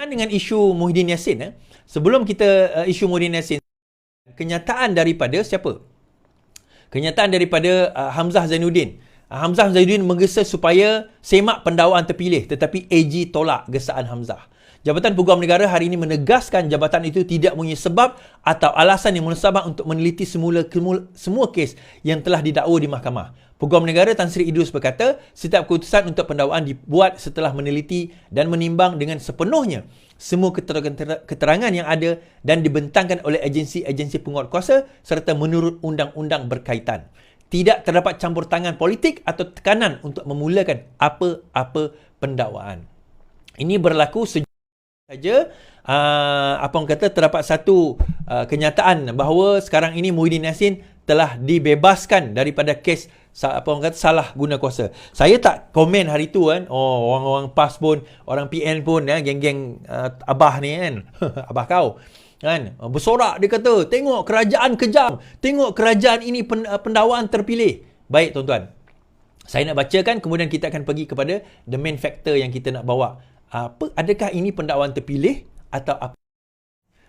Dengan isu Muhyiddin Yassin, sebelum kita isu Muhyiddin Yassin, kenyataan daripada siapa? Kenyataan daripada Hamzah Zainuddin. Hamzah Zainuddin menggesa supaya semak pendakwaan terpilih, tetapi AG tolak gesaan Hamzah. Jabatan Peguam Negara hari ini menegaskan jabatan itu tidak mempunyai sebab atau alasan yang munasabah untuk meneliti semua kes yang telah didakwa di mahkamah. Peguam Negara Tan Sri Idrus berkata, setiap keputusan untuk pendakwaan dibuat setelah meneliti dan menimbang dengan sepenuhnya semua keterangan yang ada dan dibentangkan oleh agensi-agensi penguatkuasa serta menurut undang-undang berkaitan. Tidak terdapat campur tangan politik atau tekanan untuk memulakan apa-apa pendakwaan. Ini berlaku saja orang kata terdapat satu kenyataan bahawa sekarang ini Muhyiddin Yassin telah dibebaskan daripada kes orang kata salah guna kuasa. Saya tak komen hari tu kan. Orang-orang PAS pun, orang PN pun geng-geng abah ni kan. Abah kau kan bersorak, dia kata tengok kerajaan kejam, tengok kerajaan ini pendakwaan terpilih. Baik tuan-tuan, saya nak bacakan, kemudian kita akan pergi kepada the main factor yang kita nak bawa. Adakah ini pendakwaan terpilih atau apa?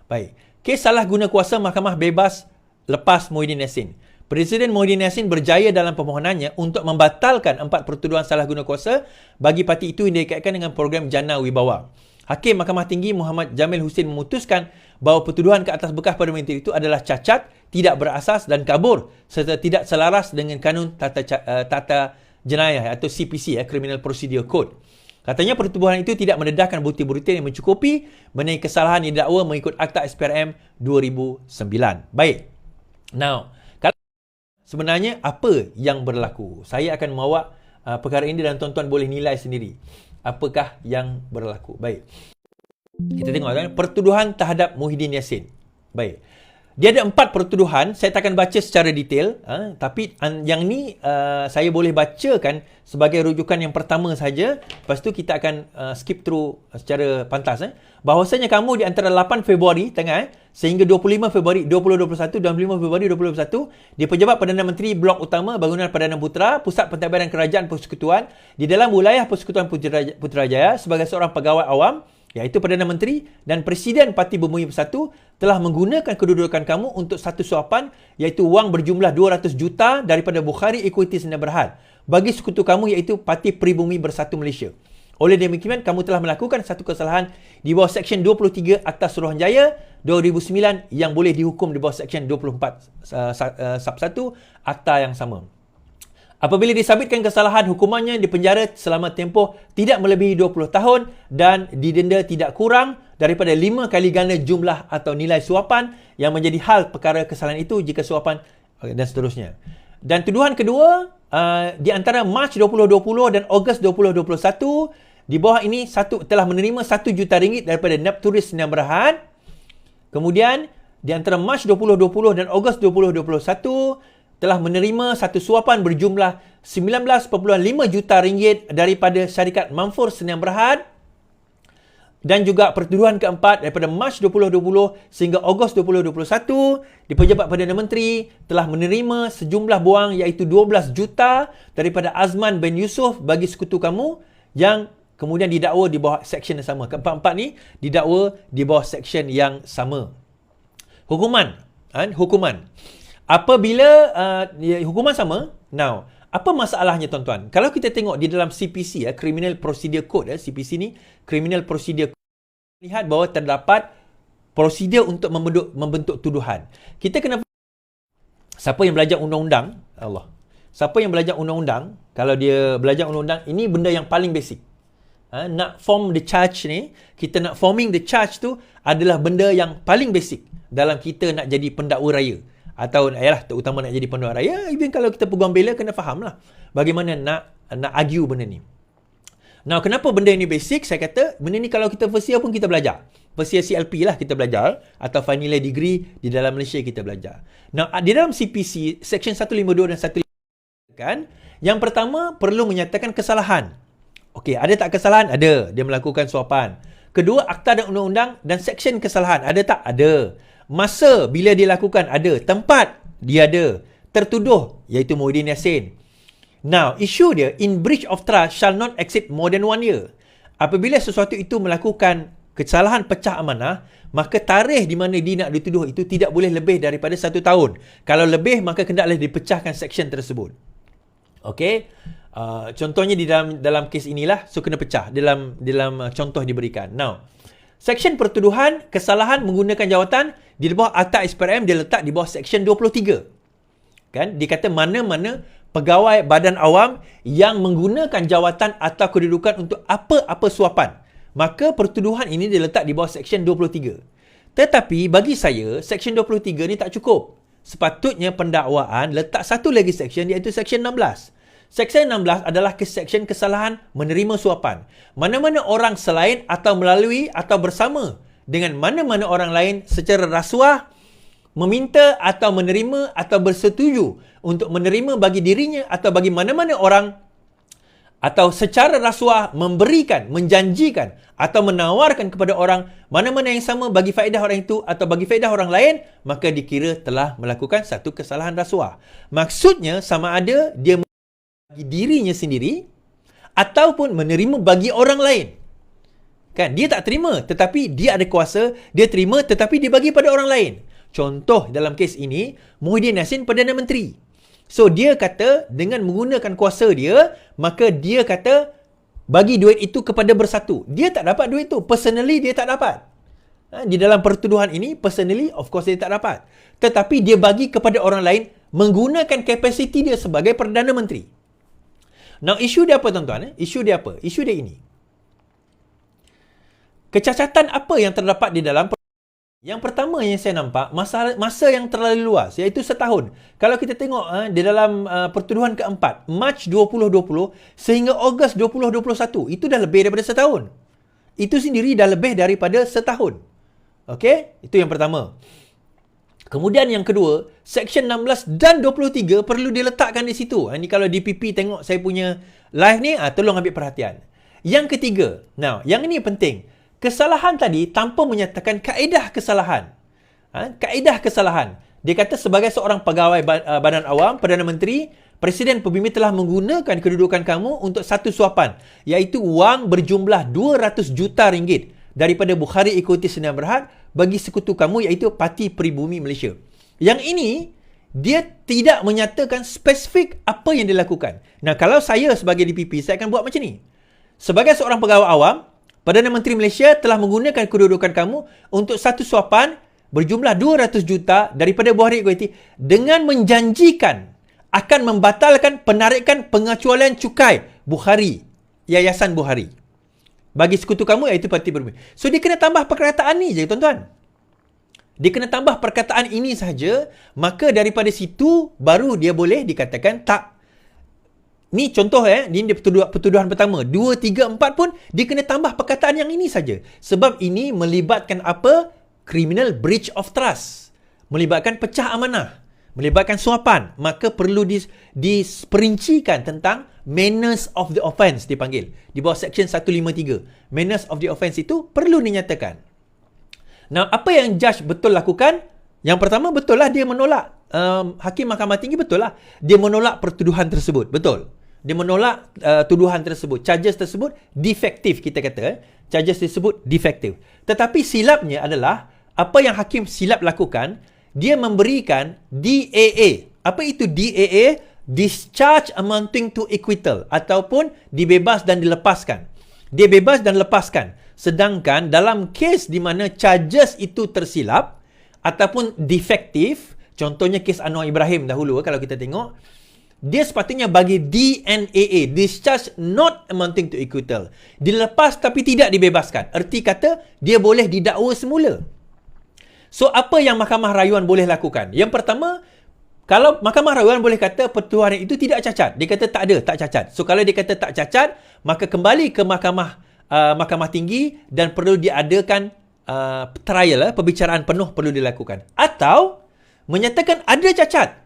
Baik, kes salah guna kuasa mahkamah bebas lepas Muhyiddin Yassin. Presiden Muhyiddin Yassin berjaya dalam permohonannya untuk membatalkan 4 pertuduhan salah guna kuasa bagi parti itu yang dikaitkan dengan program Jana Wibawa. Hakim Mahkamah Tinggi Muhammad Jamil Hussein memutuskan bahawa pertuduhan ke atas bekas Perdana Menteri itu adalah cacat, tidak berasas dan kabur serta tidak selaras dengan kanun tata jenayah atau CPC, Criminal Procedure Code. Katanya pertubuhan itu tidak mendedahkan bukti-bukti yang mencukupi mengenai kesalahan yang didakwa mengikut Akta SPRM 2009. Baik. Now, sebenarnya apa yang berlaku? Saya akan membawa perkara ini dan tuan-tuan boleh nilai sendiri. Apakah yang berlaku? Baik. Kita tengok pertuduhan terhadap Muhyiddin Yassin. Baik. Dia ada 4 pertuduhan. Saya tak akan baca secara detail. Tapi yang ni saya boleh bacakan sebagai rujukan yang pertama saja. Lepas tu kita akan skip through secara pantas. Bahawasanya kamu di antara 8 Februari sehingga 25 Februari 2021 dan 5 Februari 2021 di Pejabat Perdana Menteri Blok Utama Bangunan Perdana Putra, Pusat Pentadbiran Kerajaan Persekutuan di dalam wilayah Persekutuan Putrajaya sebagai seorang pegawai awam, iaitu Perdana Menteri dan Presiden Parti Bumi Bersatu telah menggunakan kedudukan kamu untuk satu suapan, iaitu wang berjumlah 200 juta daripada Bukhari Equity Sdn Bhd bagi sekutu kamu, iaitu Parti Pribumi Bersatu Malaysia. Oleh demikian, kamu telah melakukan satu kesalahan di bawah Seksyen 23 Akta Suruhanjaya 2009 yang boleh dihukum di bawah Seksyen 24 Sub 1 Akta yang sama. Apabila disabitkan kesalahan, hukumannya dipenjara selama tempoh tidak melebihi 20 tahun dan didenda tidak kurang daripada 5 kali ganda jumlah atau nilai suapan yang menjadi hal perkara kesalahan itu jika suapan dan seterusnya. Dan tuduhan kedua, di antara Mac 2020 dan Ogos 2021, di bawah ini telah menerima RM1 juta daripada Nepturis Sdn Bhd. Kemudian di antara Mac 2020 dan Ogos 2021 telah menerima satu suapan berjumlah RM19.5 juta daripada syarikat Manfur Sdn Bhd. Dan juga pertuduhan keempat daripada Mac 2020 sehingga Ogos 2021 di Pejabat Perdana Menteri telah menerima sejumlah wang iaitu 12 juta daripada Azman bin Yusof bagi sekutu kamu yang kemudian didakwa di bawah seksyen yang sama. Keempat-empat ni didakwa di bawah seksyen yang sama. Hukuman. Apabila hukuman sama, now, apa masalahnya tuan-tuan? Kalau kita tengok di dalam CPC, Criminal Procedure Code, CPC ni, Criminal Procedure Code, lihat bahawa terdapat prosedur untuk membentuk tuduhan. Kita kena, siapa yang belajar undang-undang, siapa yang belajar undang-undang, kalau dia belajar undang-undang, ini benda yang paling basic. Nak form the charge ni, kita nak forming the charge tu adalah benda yang paling basic dalam kita nak jadi pendakwa raya. Atau terutama nak jadi pendakwa raya, even kalau kita peguam bela kena faham lah bagaimana nak argue benda ni. Now, kenapa benda ni basic? Saya kata benda ni kalau kita first year pun kita belajar. First year CLP lah kita belajar, atau final year degree di dalam Malaysia kita belajar. Now, di dalam CPC Seksyen 152 dan 152 kan, yang pertama perlu menyatakan kesalahan. Okey, ada tak kesalahan? Ada. Dia melakukan suapan. Kedua, akta dan undang-undang dan seksyen kesalahan. Ada tak? Ada. Masa bila dia lakukan? Ada. Tempat? Dia ada. Tertuduh? Iaitu Muhyiddin Yassin. Now, isu dia, in breach of trust shall not exceed more than 1 year. Apabila sesuatu itu melakukan kesalahan pecah amanah, maka tarikh di mana dia nak dituduh itu tidak boleh lebih daripada 1 tahun. Kalau lebih, maka hendaklah dipecahkan seksyen tersebut. Okey. Contohnya di dalam kes inilah, so kena pecah dalam contoh diberikan. Now, seksyen pertuduhan kesalahan menggunakan jawatan di bawah Akta SPRM dia letak di bawah seksyen 23. Kan? Dia kata mana-mana pegawai badan awam yang menggunakan jawatan atau kedudukan untuk apa-apa suapan, maka pertuduhan ini diletak di bawah seksyen 23. Tetapi bagi saya, seksyen 23 ni tak cukup. Sepatutnya pendakwaan letak satu lagi seksyen, iaitu seksyen 16. Seksyen 16 adalah seksyen kesalahan menerima suapan. Mana-mana orang selain atau melalui atau bersama dengan mana-mana orang lain secara rasuah, meminta atau menerima atau bersetuju untuk menerima bagi dirinya atau bagi mana-mana orang, atau secara rasuah memberikan, menjanjikan atau menawarkan kepada orang mana-mana yang sama bagi faedah orang itu atau bagi faedah orang lain, maka dikira telah melakukan satu kesalahan rasuah. Maksudnya sama ada dia bagi dirinya sendiri ataupun menerima bagi orang lain. Kan, dia tak terima tetapi dia ada kuasa, dia terima tetapi dia bagi pada orang lain. Contoh dalam kes ini, Muhyiddin Yassin Perdana Menteri. So dia kata dengan menggunakan kuasa dia, maka dia kata bagi duit itu kepada Bersatu. Dia tak dapat duit itu. Personally dia tak dapat. Di dalam pertuduhan ini, personally of course dia tak dapat. Tetapi dia bagi kepada orang lain menggunakan kapasiti dia sebagai Perdana Menteri. Now isu dia apa tuan-tuan? Isu dia apa? Isu dia ini. Kecacatan apa yang terdapat di dalam. Yang pertama yang saya nampak, masa yang terlalu luas, iaitu setahun. Kalau kita tengok di dalam pertuduhan keempat, Mac 2020 sehingga Ogos 2021, itu dah lebih daripada setahun. Itu sendiri dah lebih daripada setahun. Okey? Itu yang pertama. Kemudian yang kedua, Seksyen 16 dan 23 perlu diletakkan di situ. Ini kalau DPP tengok saya punya live ni, tolong ambil perhatian. Yang ketiga, yang ini penting. Kesalahan tadi tanpa menyatakan kaedah kesalahan. Kaedah kesalahan. Dia kata sebagai seorang pegawai badan awam, Perdana Menteri, Presiden PBB telah menggunakan kedudukan kamu untuk satu suapan, iaitu wang berjumlah 200 juta ringgit daripada Bukhari Equity Sdn Bhd bagi sekutu kamu, iaitu Parti Pribumi Malaysia. Yang ini, dia tidak menyatakan spesifik apa yang dilakukan. Nah, kalau saya sebagai DPP, saya akan buat macam ni. Sebagai seorang pegawai awam, Perdana Menteri Malaysia telah menggunakan kedudukan kamu untuk satu suapan berjumlah 200 juta daripada Bukhari Equity dengan menjanjikan akan membatalkan penarikan pengecualian cukai Bukhari, Yayasan Bukhari, bagi sekutu kamu, iaitu Parti Pribumi. So dia kena tambah perkataan ni je tuan-tuan. Dia kena tambah perkataan ini sahaja, maka daripada situ baru dia boleh dikatakan tak. Ni contoh ini pertuduhan pertama. 2, 3, 4 pun dia kena tambah perkataan yang ini saja. Sebab ini melibatkan apa? Criminal breach of trust. Melibatkan pecah amanah. Melibatkan suapan. Maka perlu diperincikan tentang manners of the offence dipanggil. Di bawah Seksyen 153. Manners of the offence itu perlu dinyatakan. Nah, apa yang judge betul lakukan? Yang pertama, betul lah dia menolak. Hakim Mahkamah Tinggi betul lah. Dia menolak pertuduhan tersebut. Betul. Dia menolak tuduhan tersebut. Charges tersebut defektif, kita kata. Charges tersebut defektif. Tetapi silapnya adalah, apa yang hakim silap lakukan, dia memberikan DAA. Apa itu DAA? Discharge amounting to acquittal. Ataupun dibebas dan dilepaskan. Dia bebas dan lepaskan. Sedangkan dalam kes di mana charges itu tersilap ataupun defektif, contohnya kes Anwar Ibrahim dahulu, kalau kita tengok, dia sepatutnya bagi DNAA, discharge not amounting to acquittal. Dilepas tapi tidak dibebaskan. Erti kata, dia boleh didakwa semula. So, apa yang Mahkamah Rayuan boleh lakukan? Yang pertama, kalau Mahkamah Rayuan boleh kata pertuduhan itu tidak cacat. Dia kata tak ada, tak cacat. So, kalau dia kata tak cacat, maka kembali ke Mahkamah Tinggi dan perlu diadakan trial, perbicaraan penuh perlu dilakukan. Atau menyatakan ada cacat.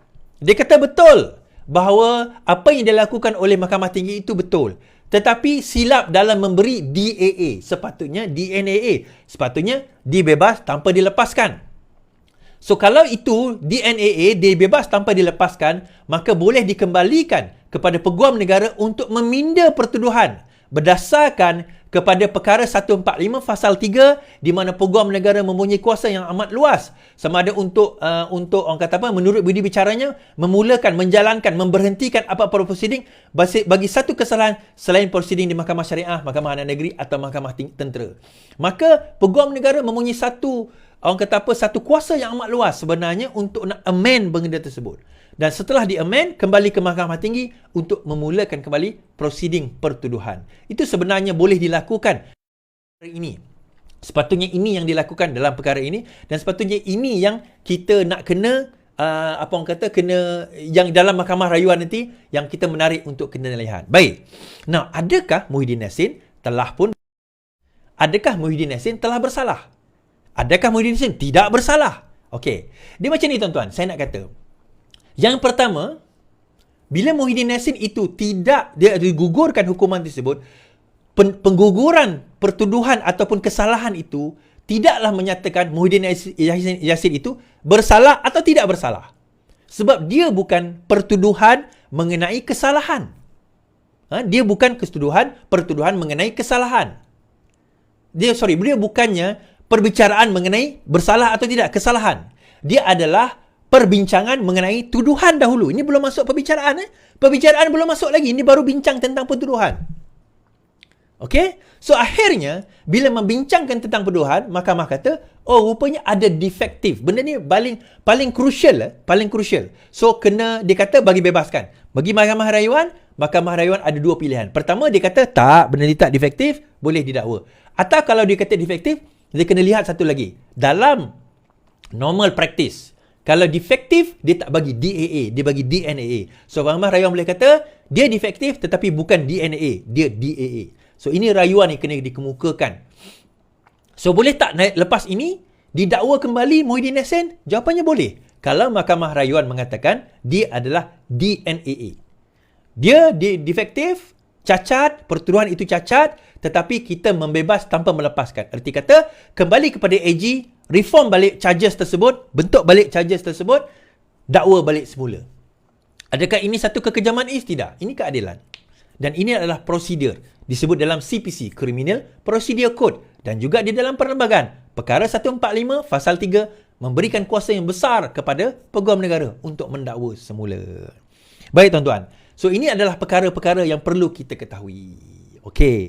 Dia kata betul bahawa apa yang dilakukan oleh Mahkamah Tinggi itu betul. Tetapi silap dalam memberi DAA. Sepatutnya DNAA. Sepatutnya dibebas tanpa dilepaskan. So kalau itu DNAA, dibebas tanpa dilepaskan, maka boleh dikembalikan kepada Peguam Negara untuk meminda pertuduhan berdasarkan kepada perkara 145 pasal 3 di mana peguam negara mempunyai kuasa yang amat luas sama ada untuk orang kata apa, menurut budi bicaranya, memulakan, menjalankan, memberhentikan apa-apa prosiding bagi satu kesalahan selain prosiding di Mahkamah Syariah, Mahkamah Adat Negeri atau Mahkamah Tentera. Maka peguam negara mempunyai satu kuasa yang amat luas sebenarnya untuk nak amend benda tersebut. Dan setelah di-amend, kembali ke Mahkamah Tinggi untuk memulakan kembali prosiding pertuduhan. Itu sebenarnya boleh dilakukan ini. Sepatutnya ini yang dilakukan dalam perkara ini dan sepatutnya ini yang kita nak kena kena yang dalam Mahkamah Rayuan nanti yang kita menarik untuk kenalihan. Baik. Now, adakah Muhyiddin Yassin telah bersalah? Adakah Muhyiddin Yassin tidak bersalah? Okey. Dia macam ni tuan-tuan, saya nak kata. Yang pertama, bila Muhyiddin Yassin itu dia digugurkan hukuman tersebut, pengguguran pertuduhan ataupun kesalahan itu tidaklah menyatakan Muhyiddin Yassin itu bersalah atau tidak bersalah. Sebab dia bukan pertuduhan mengenai kesalahan. Dia bukan pertuduhan mengenai kesalahan. Dia bukannya perbicaraan mengenai bersalah atau tidak, kesalahan. Dia adalah perbincangan mengenai tuduhan dahulu. Ini belum masuk perbicaraan. Perbicaraan belum masuk lagi. Ini baru bincang tentang pertuduhan. Okey? So, akhirnya, bila membincangkan tentang pertuduhan, mahkamah kata, rupanya ada defektif. Benda ni paling crucial. Paling crucial. So, dia kata bagi bebaskan. Bagi Mahkamah Rayuan ada dua pilihan. Pertama, dia kata, tak, benda ni tak defektif, boleh didakwa. Atau kalau dia kata defektif, dia kena lihat satu lagi. Dalam normal practice, kalau defektif, dia tak bagi DAA, dia bagi DNAA. So, Mahkamah Rayuan boleh kata, dia defektif tetapi bukan DNA, dia DAA. So, ini rayuan ni kena dikemukakan. So, boleh tak lepas ini, didakwa kembali Muhyiddin Yassin? Jawapannya boleh. Kalau Mahkamah Rayuan mengatakan, dia adalah DNAA. Dia defektif, cacat, pertuduhan itu cacat, tetapi kita membebas tanpa melepaskan. Erti kata, kembali kepada AG, reform balik charges tersebut, bentuk balik charges tersebut, dakwa balik semula. Adakah ini satu kekejaman? Tidak. Ini keadilan. Dan ini adalah prosedur. Disebut dalam CPC, Criminal Procedure Code. Dan juga di dalam perlembagaan. Perkara 145, pasal 3, memberikan kuasa yang besar kepada peguam negara untuk mendakwa semula. Baik tuan-tuan. So, ini adalah perkara-perkara yang perlu kita ketahui. Okey.